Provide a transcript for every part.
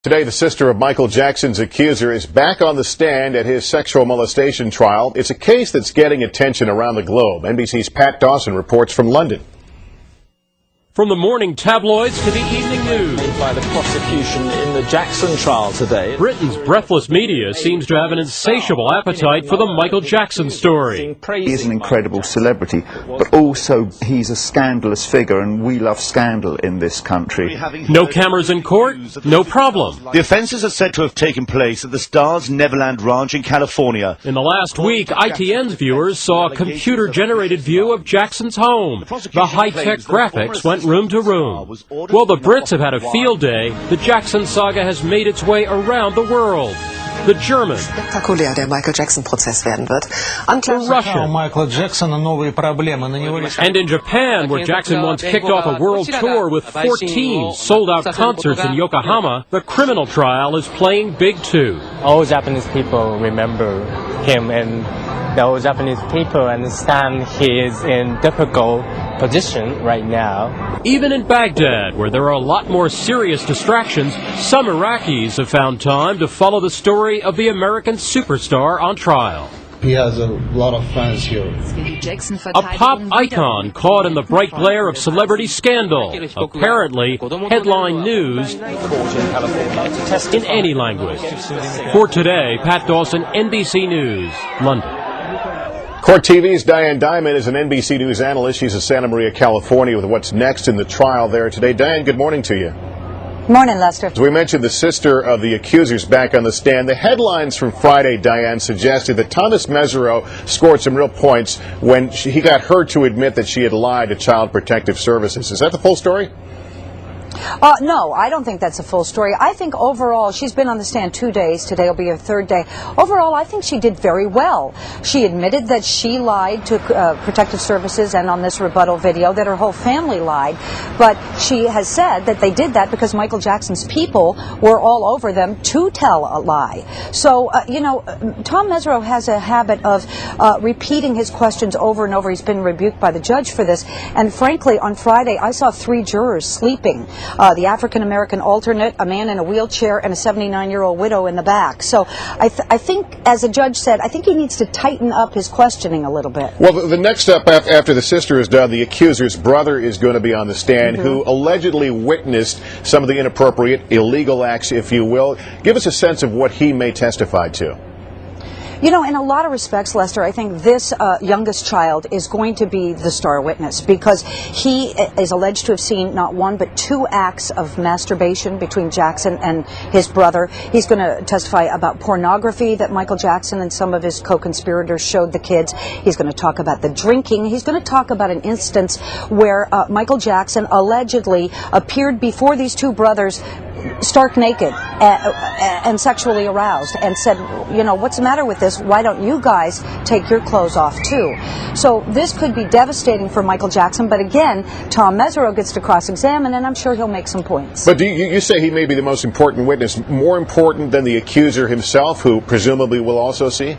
Today, the sister of Michael Jackson's accuser is back on the stand at his sexual molestation trial. It's a case that's getting attention around the globe. NBC's Pat Dawson reports from London. From the morning tabloids to the evening news. By the prosecution in the Jackson trial today. Britain's breathless media seems to have an insatiable appetite for the Michael Jackson story. He is an incredible celebrity, but also he's a scandalous figure, and we love scandal in this country. No cameras in court, no problem. The offences are said to have taken place at the Star's Neverland Ranch in California. In the last week, ITN's viewers saw a computer-generated view of Jackson's home. The high-tech graphics went room to room. Well, the Brits have had a field day. The Jackson saga has made its way around the world. The German, Spektakulär der Michael Jackson-Prozess werden wird. the Russian, and in Japan, where Jackson once kicked off a world tour with 14 sold-out concerts in Yokohama, the criminal trial is playing big too. All Japanese people remember him, and the all Japanese people understand he is in difficult position right now. Even in Baghdad, where there are a lot more serious distractions, some Iraqis have found time to follow the story of the American superstar on trial. He has a lot of fans here. A pop icon caught in the bright glare of celebrity scandal. Apparently, headline news in any language. For today, Pat Dawson, NBC News, London. Court TV's Dimond is an NBC News analyst. She's in Santa Maria, California, with what's next in the trial there today. Diane, good morning to you. Morning, Lester. As we mentioned, the sister of the accuser's back on the stand. The headlines from Friday, Diane, suggested that Thomas Mesereau scored some real points when he got her to admit that she had lied to Child Protective Services. Is that the full story? No, I don't think that's a full story. I think overall, she's been on the stand 2 days. Today will be her third day. Overall, I think she did very well. She admitted that she lied to Protective Services, and on this rebuttal video that her whole family lied. But she has said that they did that because Michael Jackson's people were all over them to tell a lie. So, Tom Mesereau has a habit of repeating his questions over and over. He's been rebuked by the judge for this. And frankly, on Friday, I saw 3 jurors sleeping. The African-American alternate, a man in a wheelchair, and a 79-year-old widow in the back. So I think, as the judge said, I think he needs to tighten up his questioning a little bit. Well, the next step after the sister is done, the accuser's brother is going to be on the stand, who allegedly witnessed some of the inappropriate, illegal acts, if you will. Give us a sense of what he may testify to. You know, in a lot of respects, Lester, I think this youngest child is going to be the star witness because he is alleged to have seen not 1 but 2 acts of masturbation between Jackson and his brother. He's going to testify about pornography that Michael Jackson and some of his co-conspirators showed the kids. He's going to talk about the drinking. He's going to talk about an instance where Michael Jackson allegedly appeared before these 2 brothers stark naked and sexually aroused and said, what's the matter with this? Why don't you guys take your clothes off too? So this could be devastating for Michael Jackson, but again, Tom Mesereau gets to cross-examine, and I'm sure he'll make some points. But you say he may be the most important witness, more important than the accuser himself, who presumably will also see?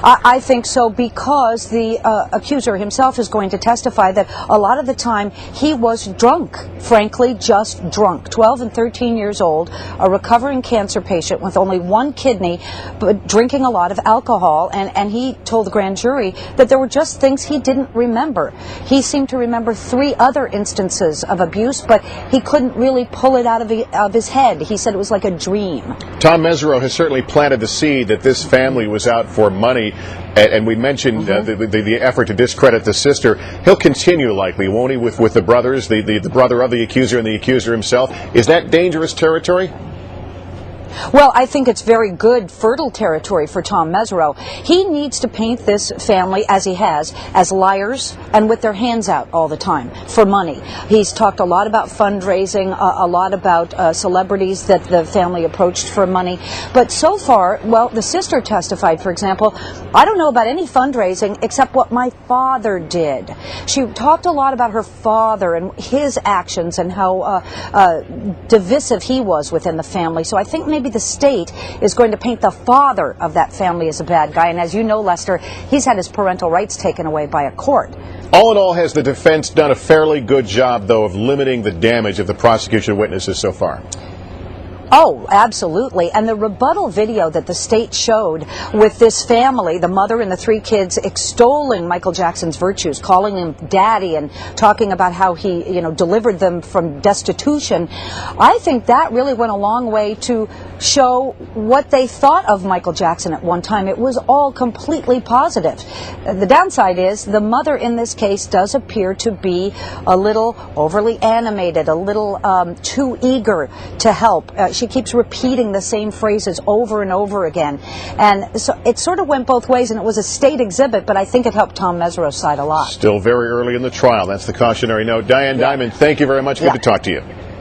I think so, because the accuser himself is going to testify that a lot of the time he was drunk, frankly, just drunk. 12 and 13 years old, a recovering cancer patient with only 1 kidney, but drinking a lot of alcohol, and he told the grand jury that there were just things he didn't remember. He seemed to remember 3 other instances of abuse, but he couldn't really pull it out of his head. He said it was like a dream. Tom Mesereau has certainly planted the seed that this family was out for money. And we mentioned the effort to discredit the sister. He'll continue likely, won't he, with the brothers, the brother of the accuser and the accuser himself? Is that dangerous territory? Well, I think it's very good, fertile territory for Tom Mesereau. He needs to paint this family, as he has, as liars and with their hands out all the time for money. He's talked a lot about fundraising, a lot about celebrities that the family approached for money. But so far, well, the sister testified, for example, I don't know about any fundraising except what my father did. She talked a lot about her father and his actions and how divisive he was within the family. So I think maybe the state is going to paint the father of that family as a bad guy. And as you know, Lester, he's had his parental rights taken away by a court. All in all, has the defense done a fairly good job, though, of limiting the damage of the prosecution witnesses so far? Oh, absolutely. And the rebuttal video that the state showed with this family, the mother and the 3 kids, extolling Michael Jackson's virtues, calling him daddy and talking about how he, delivered them from destitution, I think that really went a long way to show what they thought of Michael Jackson at one time. It was all completely positive. The downside is the mother in this case does appear to be a little overly animated, a little too eager to help. She keeps repeating the same phrases over and over again. And so it sort of went both ways, and it was a state exhibit, but I think it helped Tom Mesereau's side a lot. Still very early in the trial. That's the cautionary note. Diane Dimond, thank you very much. Good to talk to you.